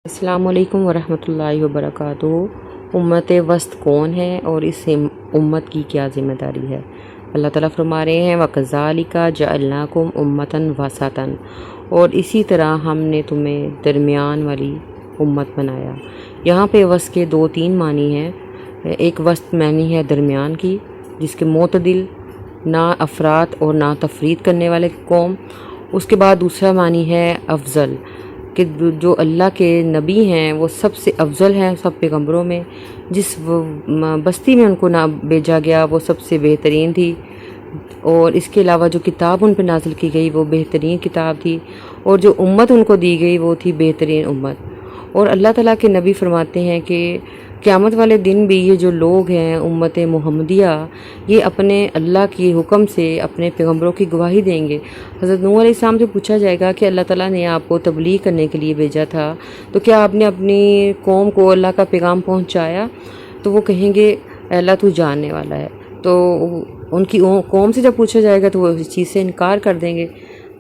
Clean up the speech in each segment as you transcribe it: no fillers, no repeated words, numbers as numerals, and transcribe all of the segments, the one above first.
السلام علیکم ورحمۃ اللہ وبرکاتہ۔ امت وسط کون ہے اور اس امت کی کیا ذمہ داری ہے؟ اللہ تعالیٰ فرما رہے ہیں وَكَذَلِكَ جَعَلْنَاكُمْ أُمَّةً وَسَطًا، اور اسی طرح ہم نے تمہیں درمیان والی امت بنایا۔ یہاں پہ وسط کے دو تین معنی ہیں۔ ایک وسط معنی ہے درمیان کی، جس کے معتدل، نہ افراط اور نہ تفریط کرنے والے قوم۔ اس کے بعد دوسرا معنی ہے افضل، کہ جو اللہ کے نبی ہیں وہ سب سے افضل ہیں سب پیغمبروں میں۔ جس بستی میں ان کو بھیجا گیا وہ سب سے بہترین تھی، اور اس کے علاوہ جو کتاب ان پہ نازل کی گئی وہ بہترین کتاب تھی، اور جو امت ان کو دی گئی وہ تھی بہترین امت۔ اور اللہ تعالیٰ کے نبی فرماتے ہیں کہ قیامت والے دن بھی یہ جو لوگ ہیں امت محمدیہ، یہ اپنے اللہ کی حکم سے اپنے پیغمبروں کی گواہی دیں گے۔ حضرت نوح علیہ السلام سے پوچھا جائے گا کہ اللہ تعالیٰ نے آپ کو تبلیغ کرنے کے لیے بھیجا تھا، تو کیا آپ نے اپنی قوم کو اللہ کا پیغام پہنچایا؟ تو وہ کہیں گے اے اللہ تو جاننے والا ہے۔ تو ان کی قوم سے جب پوچھا جائے گا تو وہ اس چیز سے انکار کر دیں گے۔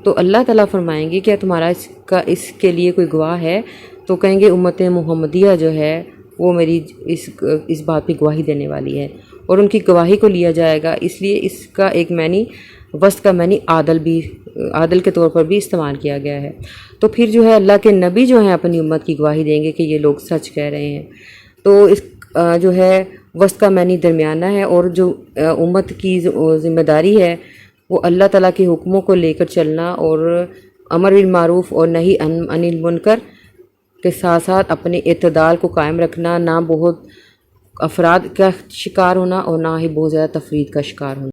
تو اللہ تعالیٰ فرمائیں گے کیا تمہارا اس کے لیے کوئی گواہ ہے؟ تو کہیں گے امت محمدیہ جو ہے وہ میری اس بات پہ گواہی دینے والی ہے، اور ان کی گواہی کو لیا جائے گا۔ اس لیے اس کا ایک معنی وسط کا معنی عادل کے طور پر بھی استعمال کیا گیا ہے۔ تو پھر جو ہے اللہ کے نبی جو ہیں اپنی امت کی گواہی دیں گے کہ یہ لوگ سچ کہہ رہے ہیں۔ تو اس جو ہے وسط کا معنی درمیانہ ہے، اور جو امت کی ذمہ داری ہے وہ اللہ تعالیٰ کے حکموں کو لے کر چلنا، اور امر بالمعروف اور نہی عن المنکر کے ساتھ ساتھ اپنے اعتدال کو قائم رکھنا، نہ بہت افراد کا شکار ہونا اور نہ ہی بہت زیادہ تفرید کا شکار ہونا۔